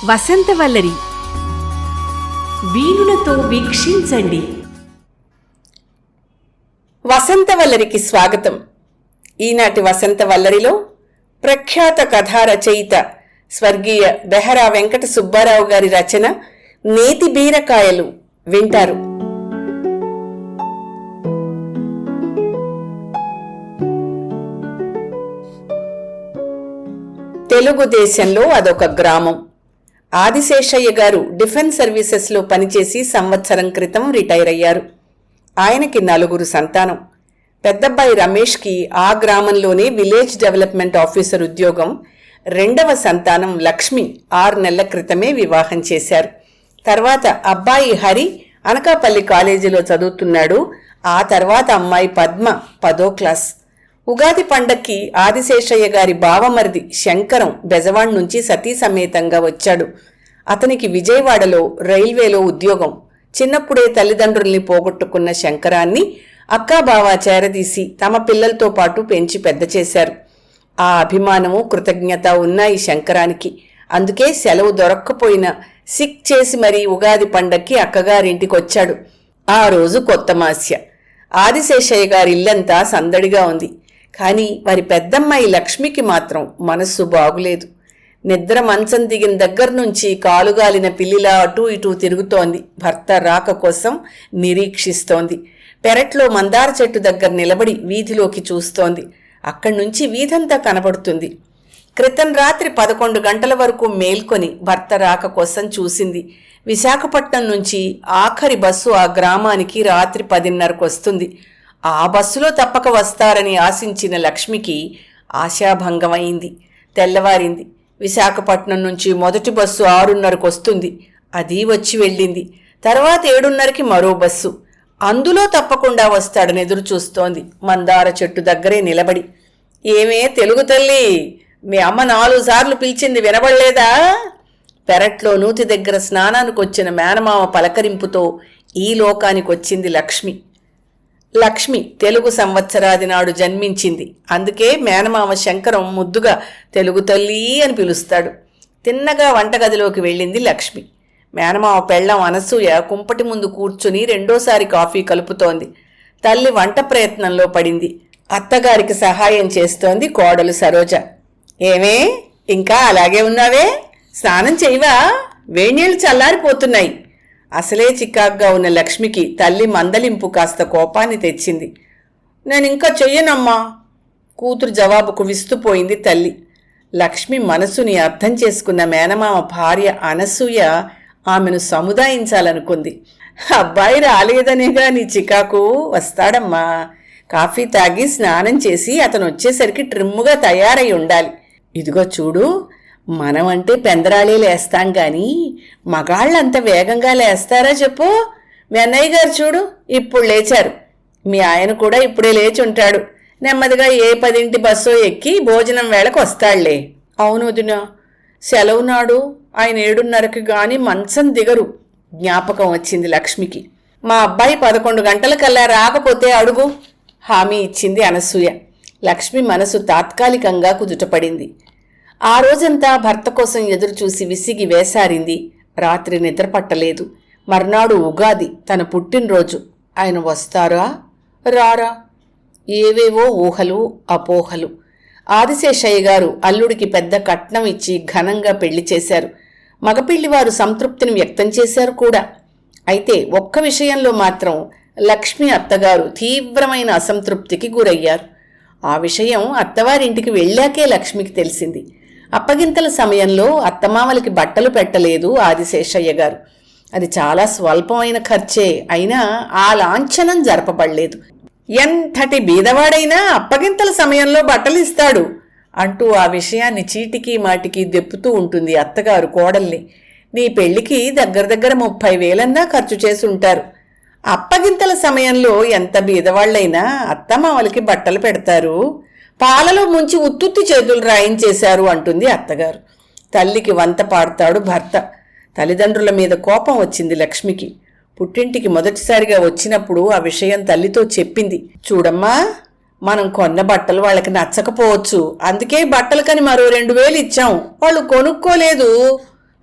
వసంతవల్లరి వీణులతో వీక్షించండి. వసంతవల్లరికి స్వాగతం. ఈనాటి వసంతవల్లరిలో ప్రఖ్యాత కథా రచయిత స్వర్గీయ బెహరా వెంకట సుబ్బారావు గారి రచన నేతి బీరకాయలు వింటారు. తెలుగుదేశంలో అదొక గ్రామం. ఆదిశేషయ్య గారు డిఫెన్స్ సర్వీసెస్లో పనిచేసి సంవత్సరం క్రితం రిటైర్ అయ్యారు. ఆయనకి 4 సంతానం. పెద్దబ్బాయి రమేష్కి ఆ గ్రామంలోనే విలేజ్ డెవలప్మెంట్ ఆఫీసర్ ఉద్యోగం. 2వ సంతానం లక్ష్మి 6 నెలల క్రితమే వివాహం చేశారు. తర్వాత అబ్బాయి హరి అనకాపల్లి కాలేజీలో చదువుతున్నాడు. ఆ తర్వాత అమ్మాయి పద్మ 10వ క్లాస్. ఉగాది పండక్కి ఆదిశేషయ్య గారి బావమరిది శంకరం బెజవాడ నుంచి సతీ సమేతంగా వచ్చాడు. అతనికి విజయవాడలో రైల్వేలో ఉద్యోగం. చిన్నప్పుడే తల్లిదండ్రుల్ని పోగొట్టుకున్న శంకరాన్ని అక్కాబావ చేరదీసి తమ పిల్లలతో పాటు పెంచి పెద్ద చేశారు. ఆ అభిమానము కృతజ్ఞత ఉన్నాయి శంకరానికి. అందుకే సెలవు దొరక్కపోయినా సిక్ చేసి మరీ ఉగాది పండక్కి అక్కగారింటికొచ్చాడు. ఆ రోజు కొత్త మాస్య. ఆదిశేషయ్య గారి ఇల్లంతా సందడిగా ఉంది. కానీ వారి పెద్దమ్మాయి లక్ష్మికి మాత్రం మనస్సు బాగులేదు. నిద్ర మంచం దిగిన దగ్గర నుంచి కాలుగాలిన పిల్లిలా అటూ ఇటూ తిరుగుతోంది. భర్త రాక కోసం నిరీక్షిస్తోంది. పెరట్లో మందార చెట్టు దగ్గర నిలబడి వీధిలోకి చూస్తోంది. అక్కడి నుంచి వీధంతా కనబడుతుంది. క్రితం రాత్రి 11 గంటల వరకు మేల్కొని భర్త రాక కోసం చూసింది. విశాఖపట్నం నుంచి ఆఖరి బస్సు ఆ గ్రామానికి రాత్రి 10:30కు వస్తుంది. ఆ బస్సులో తప్పక వస్తారని ఆశించిన లక్ష్మికి ఆశాభంగమైంది. తెల్లవారింది. విశాఖపట్నం నుంచి మొదటి బస్సు 6:30కు వస్తుంది. అది వచ్చి వెళ్ళింది. తర్వాత 7:30కి మరో బస్సు. అందులో తప్పకుండా వస్తాడని ఎదురు చూస్తోంది మందార చెట్టు దగ్గరే నిలబడి. ఏమే తెలుగు తల్లి, మీ అమ్మ 4 సార్లు పిలిచింది వినబడలేదా? పెరట్లో నూతి దగ్గర స్నానానికి వచ్చిన మేనమామ పలకరింపుతో ఈ లోకానికి వచ్చింది లక్ష్మి. లక్ష్మి తెలుగు సంవత్సరాది నాడు జన్మించింది. అందుకే మేనమామ శంకరం ముద్దుగా తెలుగు తల్లి అని పిలుస్తాడు. తిన్నగా వంటగదిలోకి వెళ్ళింది లక్ష్మి. మేనమామ పెళ్ళాం అనసూయ కుంపటి ముందు కూర్చుని 2వ కాఫీ కలుపుతోంది. తల్లి వంట ప్రయత్నంలో పడింది. అత్తగారికి సహాయం చేస్తోంది కోడలు సరోజ. ఏమే ఇంకా అలాగే ఉన్నావే? స్నానం చేయవా? వేణీళ్లు చల్లారిపోతున్నాయి. అసలే చికాగ్గా ఉన్న లక్ష్మికి తల్లి మందలింపు కాస్త కోపాన్ని తెచ్చింది. నేనింకా చెయ్యనమ్మా. కూతురు జవాబుకు విస్తుపోయింది తల్లి. లక్ష్మి మనసుని అర్థం చేసుకున్న మేనమామ భార్య అనసూయ ఆమెను సముదాయించాలనుకుంది. అబ్బాయి రాలేదనేగా నీ చికాకు? వస్తాడమ్మా. కాఫీ తాగి స్నానం చేసి అతను వచ్చేసరికి ట్రిమ్ముగా తయారై ఉండాలి. ఇదిగో చూడు, మనమంటే పెందరాళే లేస్తాం గాని మగాళ్ళంత వేగంగా లేస్తారా చెప్పు? మీ అన్నయ్య గారు చూడు, ఇప్పుడు లేచారు. మీ ఆయన కూడా ఇప్పుడే లేచి ఉంటాడు. నెమ్మదిగా ఏ 10 బస్సో ఎక్కి భోజనం వేళకు వస్తాడులే. అవును వదినా, సెలవు నాడు ఆయన 7:30కి గాని మంచం దిగరు. జ్ఞాపకం వచ్చింది లక్ష్మికి. మా అబ్బాయి 11 గంటలకల్లా రాకపోతే అడుగు, హామీ ఇచ్చింది అనసూయ. లక్ష్మి మనసు తాత్కాలికంగా కుదుటపడింది. ఆ రోజంతా భర్త కోసం ఎదురుచూసి విసిగి వేసారింది. రాత్రి నిద్రపట్టలేదు. మర్నాడు ఉగాది, తన పుట్టినరోజు. ఆయన వస్తారా రారా? ఏవేవో ఊహలు అపోహలు. ఆదిశేషయ్య గారు అల్లుడికి పెద్ద కట్నం ఇచ్చి ఘనంగా పెళ్లి చేశారు. మగపిల్లివారు సంతృప్తిని వ్యక్తం చేశారు కూడా. అయితే ఒక్క విషయంలో మాత్రం లక్ష్మి అత్తగారు తీవ్రమైన అసంతృప్తికి గురయ్యారు. ఆ విషయం అత్తవారింటికి వెళ్ళాకే లక్ష్మికి తెలిసింది. అప్పగింతల సమయంలో అత్తమామలకి బట్టలు పెట్టలేదు ఆదిశేషయ్య గారు. అది చాలా స్వల్పమైన ఖర్చే అయినా ఆ లాంఛనం జరపబడలేదు. ఎంతటి బీదవాడైనా అప్పగింతల సమయంలో బట్టలు ఇస్తాడు అంటూ ఆ విషయాన్ని చీటికి మాటికి దెప్పుతూ ఉంటుంది అత్తగారు కోడల్ని. నీ పెళ్లికి దగ్గర 30,000 ఖర్చు చేసి ఉంటారు. అప్పగింతల సమయంలో ఎంత బీదవాళ్లైనా అత్తమామలకి బట్టలు పెడతారు. పాలలో ముంచి ఉత్తుత్తి చేతులు రాయించేశారు అంటుంది అత్తగారు. తల్లికి వంత పాడతాడు భర్త. తల్లిదండ్రుల మీద కోపం వచ్చింది లక్ష్మికి. పుట్టింటికి మొదటిసారిగా వచ్చినప్పుడు ఆ విషయం తల్లితో చెప్పింది. చూడమ్మా, మనం కొన్న బట్టలు వాళ్ళకి నచ్చకపోవచ్చు, అందుకే బట్టలకని మరో 2,000 ఇచ్చాం, వాళ్ళు కొనుక్కోలేదు.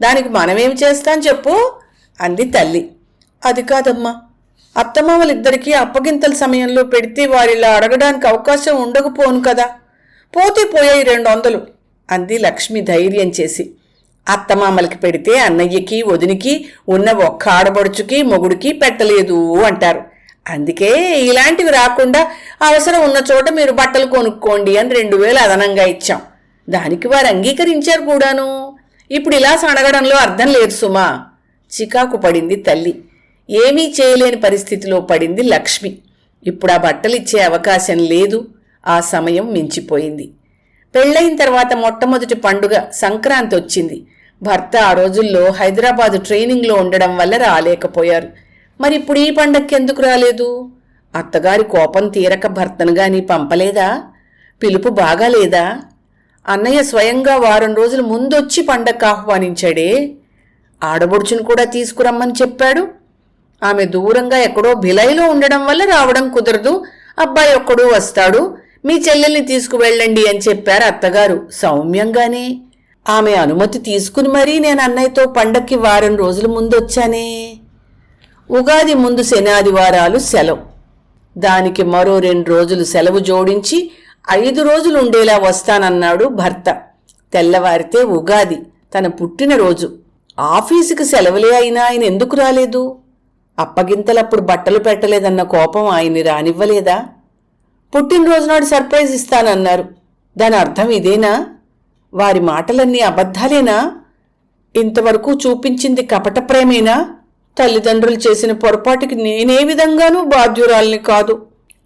దానికి మనమేం చేస్తాం చెప్పు అంది తల్లి. అది కాదమ్మా, అత్తమామలిద్దరికీ అప్పగింతల సమయంలో పెడితే వారిలా అడగడానికి అవకాశం ఉండకపోను కదా. పోతే పోయాయి 200 అంది లక్ష్మి ధైర్యం చేసి. అత్తమామలకి పెడితే అన్నయ్యకి వదినికి ఉన్న ఒక్క ఆడబడుచుకి మొగుడికి పెట్టలేదు అంటారు. అందుకే ఇలాంటివి రాకుండా అవసరం ఉన్న చోట మీరు బట్టలు కొనుక్కోండి అని 2000 అదనంగా ఇచ్చాం. దానికి వారు అంగీకరించారు కూడాను. ఇప్పుడు ఇలా సనగడంలో అర్థం లేదు సుమా. చికాకు పడింది తల్లి. ఏమీ చేయలేని పరిస్థితిలో పడింది లక్ష్మి. ఇప్పుడు ఆ బట్టలిచ్చే అవకాశం లేదు. ఆ సమయం మించిపోయింది. పెళ్లయిన తర్వాత మొట్టమొదటి పండుగ సంక్రాంతి వచ్చింది. భర్త ఆ రోజుల్లో హైదరాబాదు ట్రైనింగ్లో ఉండడం వల్ల రాలేకపోయారు. మరి ఇప్పుడు ఈ పండక్కి ఎందుకు రాలేదు? అత్తగారి కోపం తీరక భర్తను గాని పంపలేదా? పిలుపు బాగాలేదా? అన్నయ్య స్వయంగా వారం రోజుల ముందొచ్చి పండగకు ఆహ్వానించాడే. ఆడబొడుచును కూడా తీసుకురమ్మని చెప్పాడు. ఆమె దూరంగా ఎక్కడో భిలైలో ఉండడం వల్ల రావడం కుదరదు. అబ్బాయి ఒక్కడూ వస్తాడు, మీ చెల్లెల్ని తీసుకువెళ్ళండి అని చెప్పారు అత్తగారు సౌమ్యంగానే. ఆమె అనుమతి తీసుకుని మరీ నేను అన్నయ్యతో పండక్కి వారం రోజుల ముందొచ్చానే. ఉగాది ముందు శని ఆదివారాలు సెలవు. దానికి మరో 2 రోజులు సెలవు జోడించి 5 రోజులు ఉండేలా వస్తానన్నాడు భర్త. తెల్లవారితే ఉగాది, తన పుట్టినరోజు. ఆఫీసుకి సెలవులే అయినా ఆయన ఎందుకు రాలేదు? అప్పగింతలప్పుడు బట్టలు పెట్టలేదన్న కోపం ఆయన్ని రానివ్వలేదా? పుట్టినరోజు నాడు సర్ప్రైజ్ ఇస్తానన్నారు. దాని అర్థం ఇదేనా? వారి మాటలన్నీ అబద్ధాలేనా? ఇంతవరకు చూపించింది కపట ప్రేమేనా? తల్లిదండ్రులు చేసిన పొరపాటుకి నేనే విధంగానూ బాధ్యురాల్ని కాదు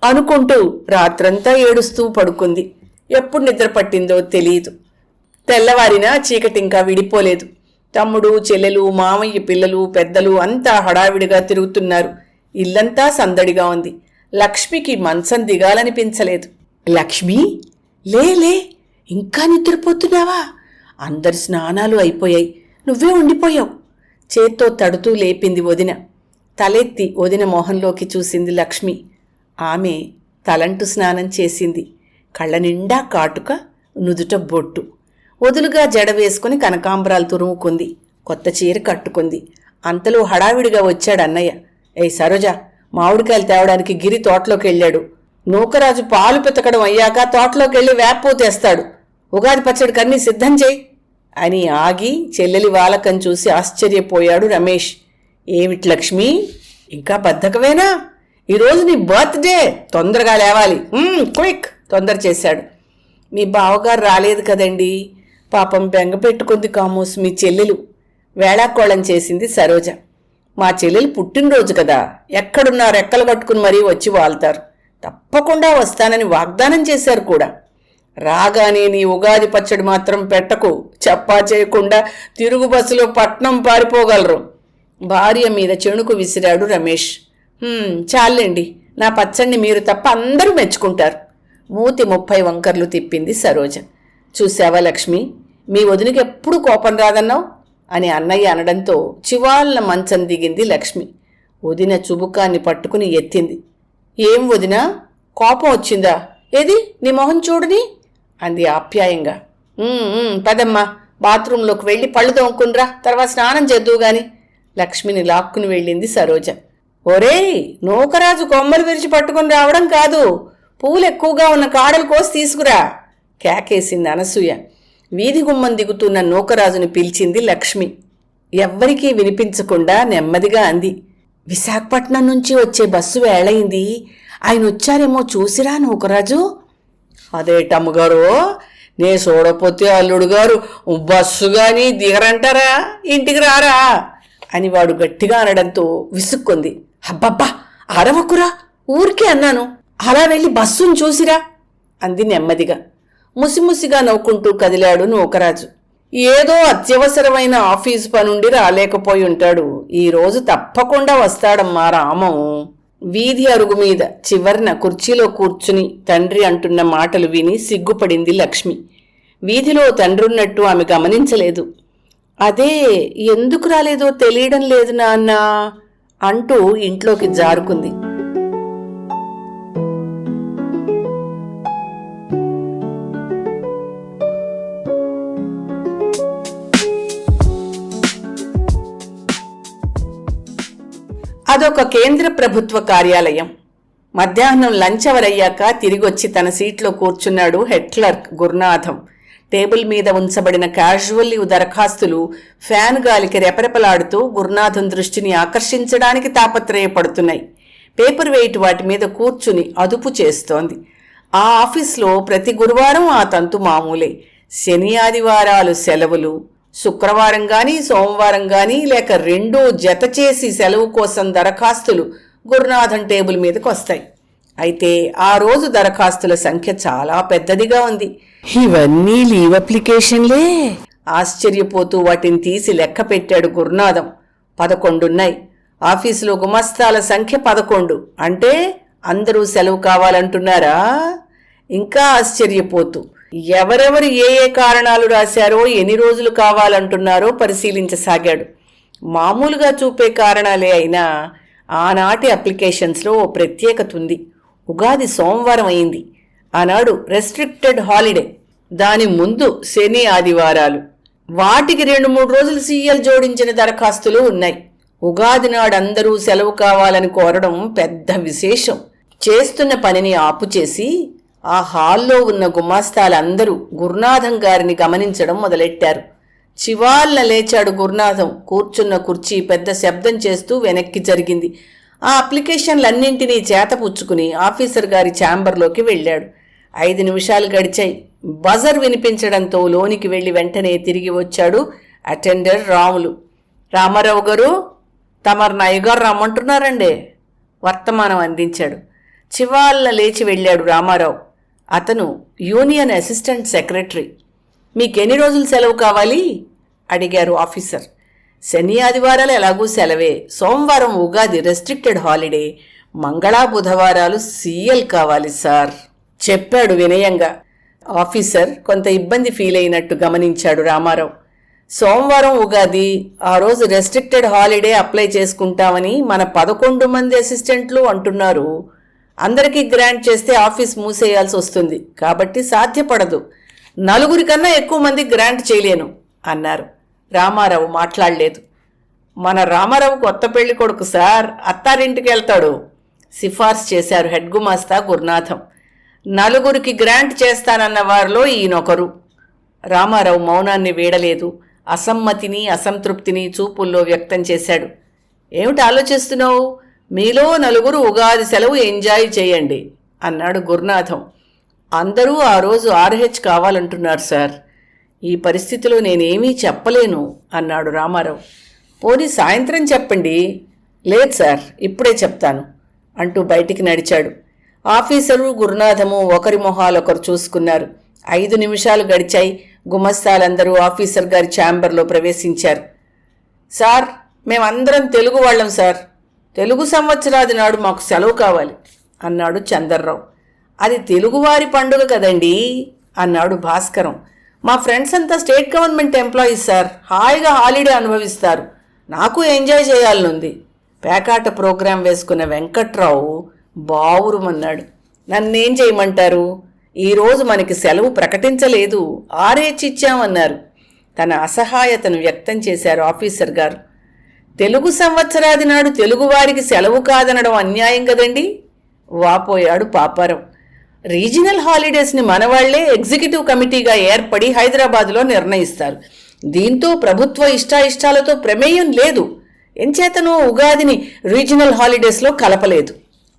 అనుకుంటూ రాత్రంతా ఏడుస్తూ పడుకుంది. ఎప్పుడు నిద్ర పట్టిందో తెలియదు. తెల్లవారినా చీకటింకా విడిపోలేదు. తమ్ముడు, చెల్లెలు, మామయ్య పిల్లలు, పెద్దలు అంతా హడావిడిగా తిరుగుతున్నారు. ఇల్లంతా సందడిగా ఉంది. లక్ష్మికి మంచం దిగాలనిపించలేదు. లక్ష్మి, లే, ఇంకా నిద్రపోతున్నావా? అందరి స్నానాలు అయిపోయాయి, నువ్వే ఉండిపోయావు. చేత్తో తడుతూ లేపింది వదిన. తలెత్తి వదిన మొహంలోకి చూసింది లక్ష్మి. ఆమె తలంటు స్నానం చేసింది. కళ్ళ నిండా కాటుక, నుదుట బొట్టు. వదులుగా జడ వేసుకుని కనకాంబరాలు తురుముకుంది. కొత్త చీర కట్టుకుంది. అంతలో హడావిడిగా వచ్చాడు అన్నయ్య. ఏయ్ సరోజ, మామిడికాయలు తేవడానికి గిరి తోటలోకి వెళ్ళాడు. నూకరాజు పాలు పితకడం అయ్యాక తోటలోకెళ్ళి వేప్పూ తెస్తాడు. ఉగాది పచ్చడి కన్నీ సిద్ధం చేయి అని ఆగి చెల్లెలి వాలకం చూసి ఆశ్చర్యపోయాడు రమేష్. ఏమిటి లక్ష్మి, ఇంకా బద్ధకవేనా? ఈరోజు నీ బర్త్డే, తొందరగా లేవాలి. క్విక్ తొందర చేశాడు. మీ బావగారు రాలేదు కదండి, పాపం బెంగ పెట్టుకుంది కామోస్ మీ చెల్లెలు. వేళాకోళం చేసింది సరోజ. మా చెల్లెలు పుట్టినరోజు కదా, ఎక్కడున్నా రెక్కలు కట్టుకుని మరీ వచ్చి వాళ్తారు. తప్పకుండా వస్తానని వాగ్దానం చేశారు కూడా. రాగానే నీ ఉగాది పచ్చడి మాత్రం పెట్టకు, చెప్పా చేయకుండా తిరుగు బస్సులో పట్నం పారిపోగలరు. భార్య మీద చెణుకు విసిరాడు రమేష్. చాలండి, నా పచ్చడిని మీరు తప్ప అందరూ మెచ్చుకుంటారు. మూతి 30 వంకర్లు తిప్పింది సరోజ. చూశావా లక్ష్మి, మీ వదినకి ఎప్పుడు కోపం రాదన్నావు అని అన్నయ్య అనడంతో చివాళ్ళ మంచం దిగింది లక్ష్మి. వదిన చుబుకాన్ని పట్టుకుని ఎత్తింది. ఏం వదినా, కోపం వచ్చిందా? ఏది నీ మొహం చూడని అంది ఆప్యాయంగా. పదమ్మా, బాత్రూంలోకి వెళ్ళి పళ్ళు తోముకునిరా, తర్వాత స్నానం చేద్దువు గాని. లక్ష్మిని లాక్కుని వెళ్ళింది సరోజ. ఒరేయ్, నూకరాజు కొమ్మలు విరిచి పట్టుకుని రావడం కాదు, పూలు ఎక్కువగా ఉన్న కాడలు కోసి తీసుకురా కేకేసింది అనసూయ. వీధి గుమ్మం దిగుతున్న నూకరాజుని పిలిచింది లక్ష్మి. ఎవ్వరికీ వినిపించకుండా నెమ్మదిగా అంది. విశాఖపట్నం నుంచి వచ్చే బస్సు వేళయింది, ఆయన వచ్చారేమో చూసిరా నూకరాజు. అదేటమ్మగారు, నే చూడపోతే అల్లుడు గారు బస్సు గాని దిగరంటారా, ఇంటికి రారా అని వాడు గట్టిగా అనడంతో విసుక్కుంది. అబ్బబ్బా, అరవకురా, ఊరికే అన్నాను, అలా వెళ్ళి బస్సును చూసిరా అంది నెమ్మదిగా. ముసిముసిగా నవ్వుకుంటూ కదిలాడు నూకరాజు. ఏదో అత్యవసరమైన ఆఫీసు పనుండి రాలేకపోయి ఉంటాడు. ఈరోజు తప్పకుండా వస్తాడమ్మా రామం. వీధి అరుగు మీద చివర్న కుర్చీలో కూర్చుని తండ్రి అంటున్న మాటలు విని సిగ్గుపడింది లక్ష్మి. వీధిలో తండ్రున్నట్టు ఆమె గమనించలేదు. అదే ఎందుకు రాలేదో తెలియడం లేదు నాన్న అంటూ ఇంట్లోకి జారుకుంది. అదొక కేంద్ర ప్రభుత్వ కార్యాలయం. మధ్యాహ్నం లంచ్ అవర్ అయ్యాక తిరిగొచ్చి తన సీట్లో కూర్చున్నాడు హెడ్ క్లర్క్ గురునాథం. టేబుల్ మీద ఉంచబడిన క్యాజువల్ లీవ్ దరఖాస్తులు ఫ్యాన్ గాలికి రెపరెపలాడుతూ గురునాథం దృష్టిని ఆకర్షించడానికి తాపత్రయపడుతున్నాయి. పేపర్ వెయిట్ వాటి మీద కూర్చుని అదుపు చేస్తోంది. ఆ ఆఫీస్లో ప్రతి గురువారం ఆ తంతు మామూలే. శని ఆదివారాలు సెలవులు. శుక్రవారం గాని సోమవారం గాని లేక రెండూ జత చేసి సెలవు కోసం దరఖాస్తులు గురునాథన్ టేబుల్ మీదకి వస్తాయి. అయితే ఆ రోజు దరఖాస్తుల సంఖ్య చాలా పెద్దదిగా ఉంది. ఇవన్నీ లీవ్ అప్లికేషన్లే. ఆశ్చర్యపోతూ వాటిని తీసి లెక్క పెట్టాడు గురునాథం. 11 ఉన్నాయి. ఆఫీసులో గుమస్తాల సంఖ్య 11. అంటే అందరూ సెలవు కావాలంటున్నారా? ఇంకా ఆశ్చర్యపోతూ ఎవరెవరు ఏ ఏ కారణాలు రాశారో, ఎన్ని రోజులు కావాలంటున్నారో పరిశీలించసాగాడు. మామూలుగా చూపే కారణాలే అయినా ఆనాటి అప్లికేషన్స్లో ఓ ప్రత్యేకత ఉంది. ఉగాది సోమవారం అయింది. ఆనాడు రెస్ట్రిక్టెడ్ హాలిడే. దాని ముందు శని ఆదివారాలు. వాటికి 2-3 రోజులు సీఎల్ జోడించిన దరఖాస్తులు ఉన్నాయి. ఉగాది నాడు అందరూ సెలవు కావాలని కోరడం పెద్ద విశేషం. చేస్తున్న పనిని ఆపుచేసి ఆ హాల్లో ఉన్న గుమాస్తాలందరూ గురునాథం గారిని గమనించడం మొదలెట్టారు. చివాల్న లేచాడు గురునాథం. కూర్చున్న కుర్చీ పెద్ద శబ్దం చేస్తూ వెనక్కి జరిగింది. ఆ అప్లికేషన్లన్నింటినీ చేతపుచ్చుకుని ఆఫీసర్ గారి ఛాంబర్లోకి వెళ్ళాడు. 5 నిమిషాలు గడిచాయి. బజర్ వినిపించడంతో లోనికి వెళ్లి వెంటనే తిరిగి వచ్చాడు అటెండర్ రాములు. రామారావు గారు, తమరు నాయగారు రమ్మంటున్నారండి. వర్తమానం అందించాడు. చివాల్న లేచి వెళ్ళాడు రామారావు. అతను యూనియన్ అసిస్టెంట్ సెక్రటరీ. మీకెన్ని రోజులు సెలవు కావాలి అడిగారు ఆఫీసర్. శని ఆదివారాలు ఎలాగూ సెలవే. సోమవారం ఉగాది రెస్ట్రిక్టెడ్ హాలిడే. మంగళ బుధవారాలు సీఎల్ కావాలి సార్ చెప్పాడు వినయంగా. ఆఫీసర్ కొంత ఇబ్బంది ఫీల్ అయినట్టు గమనించాడు రామారావు. సోమవారం ఉగాది, ఆ రోజు రెస్ట్రిక్టెడ్ హాలిడే అప్లై చేసుకుంటామని మన 11 మంది అసిస్టెంట్లు అంటున్నారు. అందరికీ గ్రాంట్ చేస్తే ఆఫీస్ మూసేయాల్సి వస్తుంది. కాబట్టి సాధ్యపడదు. 4 కన్నా ఎక్కువ మంది గ్రాంట్ చేయలేను అన్నారు. రామారావు మాట్లాడలేదు. మన రామారావు కొత్త పెళ్లి కొడుకు సార్, అత్తారింటికి వెళ్తాడు సిఫార్సు చేశారు హెడ్ గుమాస్తా గురునాథం. 4 గ్రాంట్ చేస్తానన్న వారిలో ఈయనొకరు. రామారావు మౌనాన్ని వీడలేదు. అసమ్మతిని అసంతృప్తిని చూపుల్లో వ్యక్తం చేశాడు. ఏమిటి ఆలోచిస్తున్నావు? మీలో 4 ఉగాది సెలవు ఎంజాయ్ చేయండి అన్నాడు గురునాథం. అందరూ ఆ రోజు RH కావాలంటున్నారు సార్. ఈ పరిస్థితిలో నేనేమీ చెప్పలేను అన్నాడు రామారావు. పోనీ సాయంత్రం చెప్పండి. లేదు సార్, ఇప్పుడే చెప్తాను అంటూ బయటికి నడిచాడు. ఆఫీసరు గురునాథము ఒకరి మొహాలొకరు చూసుకున్నారు. 5 నిమిషాలు గడిచాయి. గుమస్తాలందరూ ఆఫీసర్ గారి ఛాంబర్లో ప్రవేశించారు. సార్, మేమందరం తెలుగు వాళ్ళం సార్. తెలుగు సంవత్సరాది నాడు మాకు సెలవు కావాలి అన్నాడు చందర్రావు. అది తెలుగువారి పండుగ కదండి అన్నాడు భాస్కరం. మా ఫ్రెండ్స్ అంతా స్టేట్ గవర్నమెంట్ ఎంప్లాయీస్ సార్. హాయిగా హాలిడే అనుభవిస్తారు. నాకు ఎంజాయ్ చేయాలనుంది. పేకాట ప్రోగ్రాం వేసుకున్న వెంకట్రావు బావురుమన్నాడు. నన్నేం చేయమంటారు? ఈరోజు మనకి సెలవు ప్రకటించలేదు, RH ఇచ్చామన్నారు. తన అసహాయతను వ్యక్తం చేశారు ఆఫీసర్ గారు. తెలుగు సంవత్సరాది నాడు తెలుగువారికి సెలవు కాదనడం అన్యాయం కదండి వాపోయాడు పాపారావు. రీజనల్ హాలిడేస్ని మనవాళ్లే ఎగ్జిక్యూటివ్ కమిటీగా ఏర్పడి హైదరాబాదులో నిర్ణయిస్తారు. దీంతో ప్రభుత్వ ఇష్టాయిష్టాలతో ప్రమేయం లేదు. ఎంచేతనో ఉగాదిని రీజనల్ హాలిడేస్లో కలపలేదు.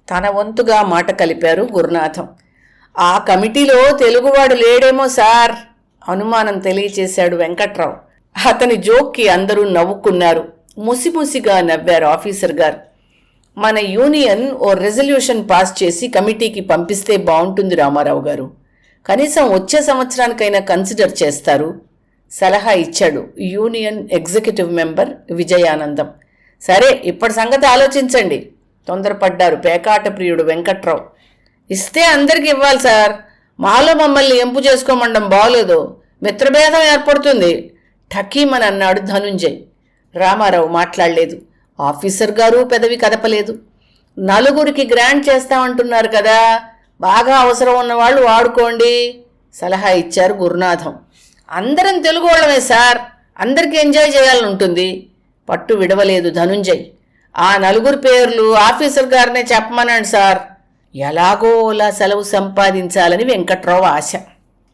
తన వంతుగా మాట కలిపారు గురునాథం. ఆ కమిటీలో తెలుగువాడు లేడేమో సార్ అనుమానం తెలియచేశాడు వెంకట్రావు. అతని జోక్కి అందరూ నవ్వుకున్నారు. ముసిముసిగా నవ్వారు ఆఫీసర్ గారు. మన యూనియన్ ఓ రెజల్యూషన్ పాస్ చేసి కమిటీకి పంపిస్తే బాగుంటుంది రామారావు గారు. కనీసం వచ్చే సంవత్సరానికైనా కన్సిడర్ చేస్తారు సలహా ఇచ్చాడు యూనియన్ ఎగ్జిక్యూటివ్ మెంబర్ విజయానందం. సరే, ఇప్పటి సంగతి ఆలోచించండి తొందరపడ్డారు పేకాట ప్రియుడు వెంకట్రావు. ఇస్తే అందరికి ఇవ్వాలి సార్. మాలో మమ్మల్ని ఎంపు చేసుకోమండం బాగోలేదు. మిత్రభేదం ఏర్పడుతుంది ఠకీమని అన్నాడు ధనుంజయ్. రామారావు మాట్లాడలేదు. ఆఫీసర్ గారు పెదవి కదపలేదు. 4 గ్రాంట్ చేస్తామంటున్నారు కదా, బాగా అవసరం ఉన్నవాళ్ళు వాడుకోండి సలహా ఇచ్చారు గురునాథం. అందరం తెలుగు వాళ్ళమే సార్, అందరికీ ఎంజాయ్ చేయాలని ఉంటుంది పట్టు విడవలేదు ధనుంజయ్. ఆ నలుగురు పేర్లు ఆఫీసర్ గారినే చెప్పమనండి సార్. ఎలాగోలా సెలవు సంపాదించాలని వెంకట్రావు ఆశ.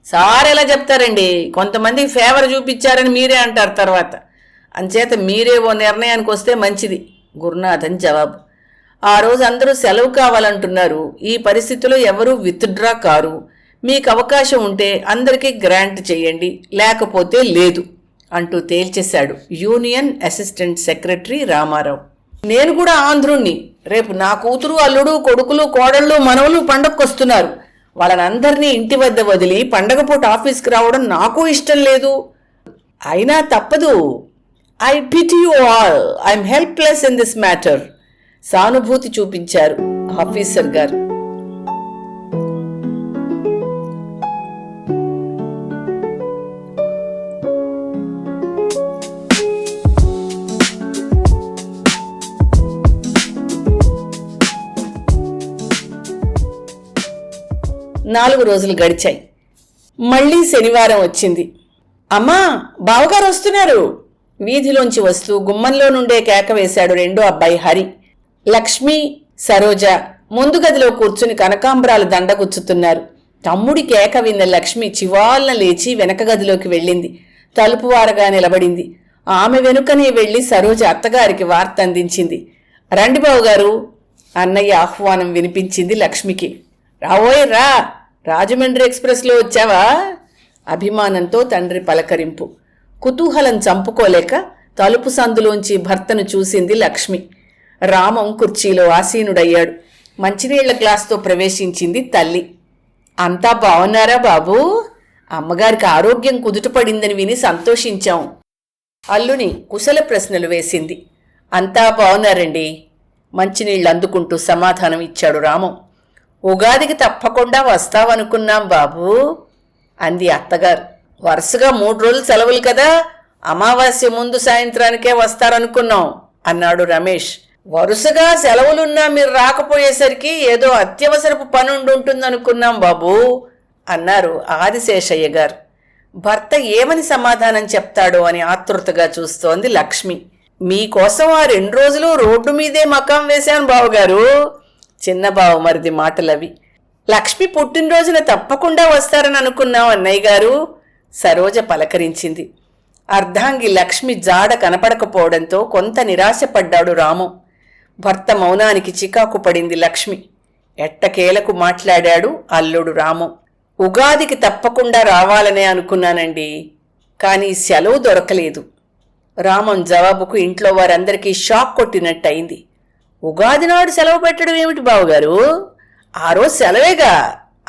సార్ ఎలా చెప్తారండి, కొంతమందికి ఫేవర్ చూపించారని మీరే అంటారు తర్వాత. అంచేత మీరే ఓ నిర్ణయానికి వస్తే మంచిది గురునాథన్ జవాబు. ఆ రోజు అందరూ సెలవు కావాలంటున్నారు. ఈ పరిస్థితిలో ఎవరూ విత్డ్రా కారు. మీకు అవకాశం ఉంటే అందరికీ గ్రాంట్ చేయండి, లేకపోతే లేదు అంటూ తేల్చేశాడు యూనియన్ అసిస్టెంట్ సెక్రటరీ రామారావు. నేను కూడా ఆంధ్రుణ్ణి. రేపు నా కూతురు, అల్లుడు, కొడుకులు, కోడళ్ళు, మనవలు పండగకొస్తున్నారు. వాళ్ళనందరినీ ఇంటి వద్ద వదిలి పండగ పూట ఆఫీస్కి రావడం నాకు ఇష్టం లేదు. అయినా తప్పదు. I pity you all. I'm helpless in this matter. సానుభూతి చూపించారు ఆఫీసర్ గారు. నాలుగు రోజులు గడిచాయి. మళ్లీ శనివారం వచ్చింది. అమ్మా, బావగారు వస్తున్నారు. వీధిలోంచి వస్తూ గుమ్మంలో నుండే కేక వేశాడు రెండో అబ్బాయి హరి. లక్ష్మి, సరోజ ముందు గదిలో కూర్చుని కనకాంబరాలు దండగుచ్చుతున్నారు. తమ్ముడి కేక విన్న లక్ష్మి చివాల్న లేచి వెనక గదిలోకి వెళ్ళింది. తలుపు వారగా నిలబడింది. ఆమె వెనుకనే వెళ్లి సరోజ అత్తగారికి వార్త అందించింది. రండి బావుగారు. అన్నయ్య ఆహ్వానం వినిపించింది లక్ష్మికి. రావోయ్ రా, రాజమండ్రి ఎక్స్ప్రెస్లో వచ్చావా? అభిమానంతో తండ్రి పలకరింపు. కుతూహలం చంపుకోలేక తలుపు సందులోంచి భర్తను చూసింది లక్ష్మి. రామం కుర్చీలో ఆసీనుడయ్యాడు. మంచినీళ్ల గ్లాస్తో ప్రవేశించింది తల్లి. అంతా బావున్నారా బాబూ? అమ్మగారికి ఆరోగ్యం కుదుటపడిందని విని సంతోషించాం. అల్లుని కుశల ప్రశ్నలు వేసింది. అంతా బావున్నారండి. మంచినీళ్ళు అందుకుంటూ సమాధానం ఇచ్చాడు రామం. ఉగాదికి తప్పకుండా వస్తావనుకున్నాం బాబూ అంది అత్తగారు. వరుసగా 3 రోజులు సెలవులు కదా, అమావాస్య ముందు సాయంత్రానికే వస్తారనుకున్నాం అన్నాడు రమేష్. వరుసగా సెలవులున్నా మీరు రాకపోయేసరికి ఏదో అత్యవసరపు పనుండుంటుందనుకున్నాం బాబూ అన్నారు ఆదిశేషయ్య గారు. భర్త ఏమని సమాధానం చెప్తాడో అని ఆతృతగా చూస్తోంది లక్ష్మి. మీకోసం ఆ 2 రోజులు రోడ్డు మీదే మకాం వేశాను బావగారు. చిన్న బావమరిది మాటలవి. లక్ష్మి పుట్టినరోజున తప్పకుండా వస్తారని అనుకున్నాం అన్నయ్య గారు. సరోజ పలకరించింది. అర్ధాంగి లక్ష్మి జాడ కనపడకపోవడంతో కొంత నిరాశపడ్డాడు రాము. భర్త మౌనానికి చికాకు పడింది లక్ష్మి. ఎట్టకేలకు మాట్లాడాడు అల్లుడు రాము. ఉగాదికి తప్పకుండా రావాలనే అనుకున్నానండి, కానీ సెలవు దొరకలేదు. రామం జవాబుకు ఇంట్లో వారందరికీ షాక్ కొట్టినట్టయింది. ఉగాది నాడు సెలవు పెట్టడం ఏమిటి బావగారు? ఆ రోజు సెలవేగా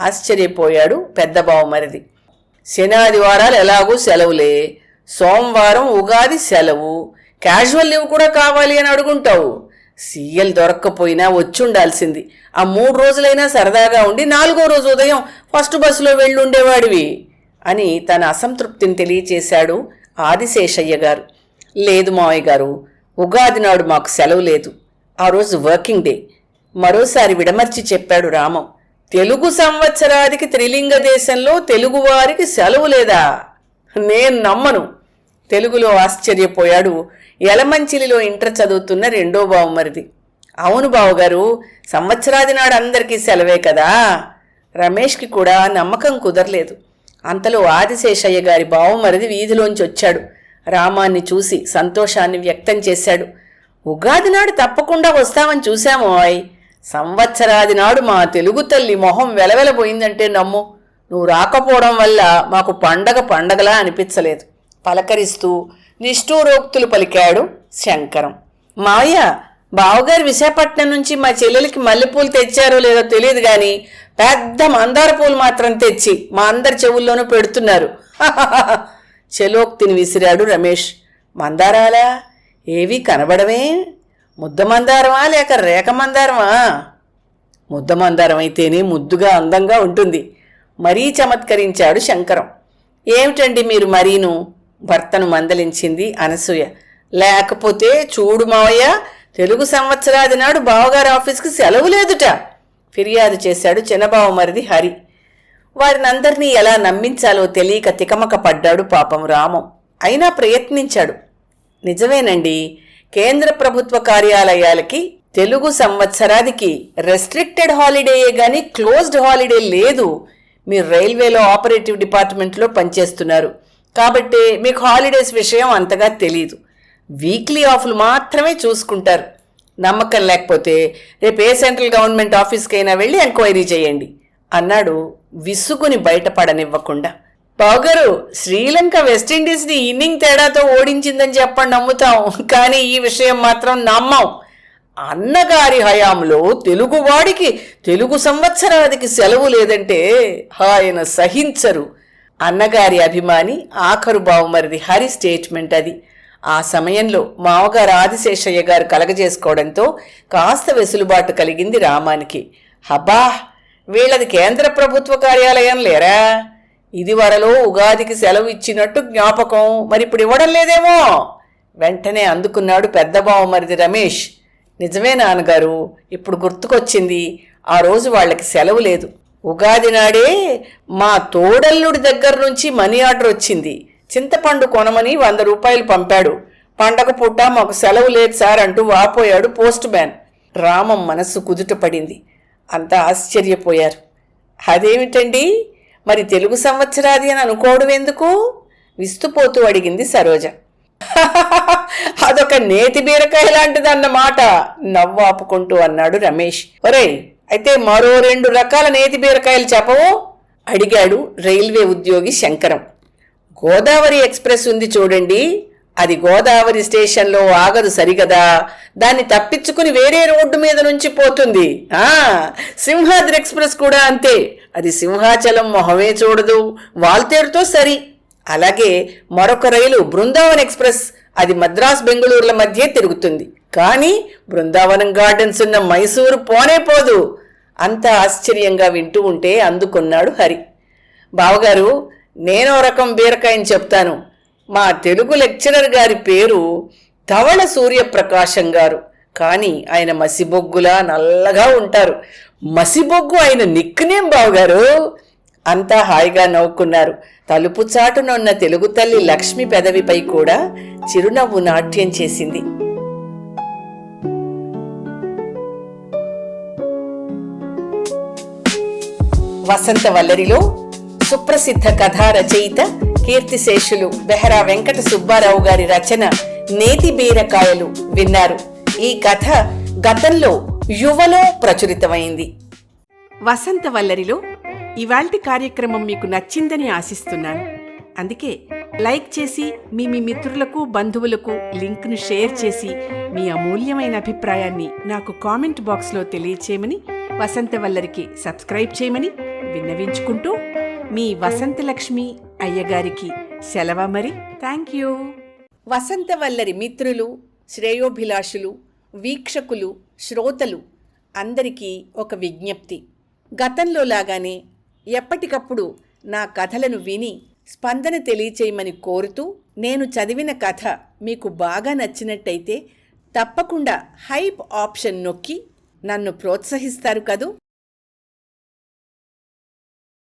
ఆశ్చర్యపోయాడు పెద్ద బావమరిది. శనాదివారాలు ఎలాగూ సెలవులే, సోమవారం ఉగాది సెలవు, క్యాజువల్ లీవ్ కూడా కావాలి అని అడుగుంటావు. సీఎల్ దొరక్కపోయినా వచ్చుండాల్సింది. ఆ 3 రోజులైనా సరదాగా ఉండి 4వ రోజు ఉదయం ఫస్ట్ బస్సులో వెళ్ళుండేవాడివి అని తన అసంతృప్తిని తెలియచేశాడు ఆదిశేషయ్య గారు. లేదు మావయ్య గారు, ఉగాది నాడు మాకు సెలవు లేదు. ఆ రోజు వర్కింగ్ డే. మరోసారి విడమర్చి చెప్పాడు రామం. తెలుగు సంవత్సరాదికి త్రిలింగ దేశంలో తెలుగువారికి సెలవు లేదా? నేను నమ్మను. తెలుగులో ఆశ్చర్యపోయాడు యలమంచిలిలో ఇంటర్ చదువుతున్న రెండో బావమరిది. అవును బావగారు, సంవత్సరాది నాడు అందరికీ సెలవే కదా. రమేష్కి కూడా నమ్మకం కుదరలేదు. అంతలో ఆదిశేషయ్య గారి బావమరిది వీధిలోంచి వచ్చాడు. రామాన్ని చూసి సంతోషాన్ని వ్యక్తం చేశాడు. ఉగాది నాడు తప్పకుండా వస్తామని చూశామోయ్. సంవత్సరాది నాడు మా తెలుగు తల్లి మొహం వెలవెలబోయిందంటే నమ్ము. నువ్వు రాకపోవడం వల్ల మాకు పండగలా అనిపించలేదు. పలకరిస్తూ నిష్ఠూరోక్తులు పలికాడు శంకరం. మావయ్య, బావగారు విశాఖపట్నం నుంచి మా చెల్లెలికి మల్లెపూలు తెచ్చారో లేదో తెలియదు గాని పెద్ద మందార పూలు మాత్రం తెచ్చి మా అందరి చెవుల్లోనూ పెడుతున్నారు. చెలోక్తిని విసిరాడు రమేష్. మందారాలా? ఏవి కనబడమే? ముద్ద మందారమా లేక రేఖ మందారమా? ముద్ద మందారం అయితేనే ముద్దుగా అందంగా ఉంటుంది మరీ చమత్కరించాడు శంకరం. ఏమిటండి మీరు మరీను? భర్తను మందలించింది అనసూయ. లేకపోతే చూడు మావయ్య, తెలుగు సంవత్సరాది నాడు బావగారి ఆఫీస్కి సెలవు లేదుట ఫిర్యాదు చేశాడు చిన్నబావమరిది హరి. వారినందరినీ ఎలా నమ్మించాలో తెలియక తికమక పడ్డాడు పాపం రామం. అయినా ప్రయత్నించాడు. నిజమేనండి, కేంద్ర ప్రభుత్వ కార్యాలయాలకి తెలుగు సంవత్సరాదికి రెస్ట్రిక్టెడ్ హాలిడేయే గాని క్లోజ్డ్ హాలిడే లేదు. మీరు రైల్వేలో ఆపరేటివ్ డిపార్ట్మెంట్లో పనిచేస్తున్నారు కాబట్టి మీకు హాలిడేస్ విషయం అంతగా తెలీదు. వీక్లీ ఆఫ్లు మాత్రమే చూసుకుంటారు. నమ్మకం లేకపోతే రేపు ఏ సెంట్రల్ గవర్నమెంట్ ఆఫీస్కైనా వెళ్ళి ఎంక్వైరీ చేయండి అన్నాడు విసుగుని బయటపడనివ్వకుండా. బావగారు, శ్రీలంక వెస్టిండీస్ని ఇన్నింగ్ తేడాతో ఓడించిందని చెప్పండి నమ్ముతాం, కానీ ఈ విషయం మాత్రం నమ్మం. అన్నగారి హయాంలో తెలుగువాడికి తెలుగు సంవత్సరాదికి సెలవు లేదంటే ఆయన సహించరు. అన్నగారి అభిమాని ఆఖరు బావుమరిది హరి స్టేట్మెంట్ అది. ఆ సమయంలో మామగారు ఆదిశేషయ్య గారు కలగజేసుకోవడంతో కాస్త వెసులుబాటు కలిగింది రామానికి. హబ్బా, వీళ్ళది కేంద్ర ప్రభుత్వ కార్యాలయం లేరా? ఇదివరలో ఉగాదికి సెలవు ఇచ్చినట్టు జ్ఞాపకం, మరిప్పుడు ఇవ్వడం లేదేమో. వెంటనే అందుకున్నాడు పెద్ద బావమరిది రమేష్. నిజమే నాన్నగారు, ఇప్పుడు గుర్తుకొచ్చింది. ఆ రోజు వాళ్ళకి సెలవు లేదు. ఉగాది నాడే మా తోడల్లుడి దగ్గర నుంచి మనీ ఆర్డర్ వచ్చింది. చింతపండు కొనమని 100 రూపాయలు పంపాడు. పండగ పూట మాకు సెలవు లేదు సార్ అంటూ వాపోయాడు పోస్ట్ మ్యాన్. రామం మనస్సు కుదుటపడింది. అంతా ఆశ్చర్యపోయారు. అదేమిటండి, మరి తెలుగు సంవత్సరాది అని అనుకోవడం ఎందుకు? విస్తుపోతూ అడిగింది సరోజ. అదొక నేతి బీరకాయ లాంటిదన్నమాట, నవ్వాపుకుంటూ అన్నాడు రమేష్. ఒరేయ్, అయితే మరో 2 రకాల నేతి బీరకాయలు చెప్పవో అడిగాడు రైల్వే ఉద్యోగి శంకరం. గోదావరి ఎక్స్ప్రెస్ ఉంది చూడండి, అది గోదావరి స్టేషన్లో ఆగదు సరిగదా, దాన్ని తప్పించుకుని వేరే రోడ్డు మీద నుంచి పోతుంది. సింహాద్రి ఎక్స్ప్రెస్ కూడా అంతే, అది సింహాచలం మొహమే చూడదు, వాల్తేరుతో సరి. అలాగే మరొక రైలు బృందావన్ ఎక్స్ప్రెస్, అది మద్రాస్ బెంగళూరుల మధ్య తిరుగుతుంది, కానీ బృందావనం గార్డెన్స్ ఉన్న మైసూరు పోనే పోదు. అంత ఆశ్చర్యంగా వింటూ ఉంటే అందుకున్నాడు హరి. బావగారు, నేనో రకం బీరకాయని చెప్తాను. మా తెలుగు లెక్చరర్ గారి పేరు ధవళ సూర్యప్రకాశం గారు, కానీ ఆయన మసిబొగ్గులా నల్లగా ఉంటారు. మసిబొగ్గు ఆయన నిక్నేం బావగారు. అంతా హాయిగా నవ్వుకున్నారు. తలుపు చాటునున్న తెలుగు తల్లి లక్ష్మి పెదవిపై కూడా చిరునవ్వు నాట్యం చేసింది. వసంత వల్లరిలో సుప్రసిద్ధ కథా రచయిత కీర్తిశేషులు బెహరా వెంకట సుబ్బారావు గారి రచన నేతి బీరకాయలు విన్నారు. ఈ కథ గతంలో యువలో ప్రచురితమైంది. వసంత వల్లరిలో ఇవాల్టి కార్యక్రమం మీకు నచ్చిందని ఆశిస్తున్నాను. అందుకే లైక్ చేసి మీ మిత్రులకు బంధువులకు లింక్ను షేర్ చేసి మీ అమూల్యమైన అభిప్రాయాన్ని నాకు కామెంట్ బాక్స్లో తెలియచేయమని, వసంత వల్లరికి సబ్స్క్రైబ్ చేయమని విన్నవించుకుంటూ మీ వసంతలక్ష్మి అయ్యగారికి సెలవు. మరి థ్యాంక్ యూ. వసంత వల్లరి మిత్రులు, శ్రేయోభిలాషులు, వీక్షకులు, శ్రోతలు అందరికీ ఒక విజ్ఞప్తి. గతంలో లాగానే ఎప్పటికప్పుడు నా కథలను విని స్పందన తెలియచేయమని కోరుతూ, నేను చదివిన కథ మీకు బాగా నచ్చినట్టయితే తప్పకుండా హైప్ ఆప్షన్ నొక్కి నన్ను ప్రోత్సహిస్తారు కదూ.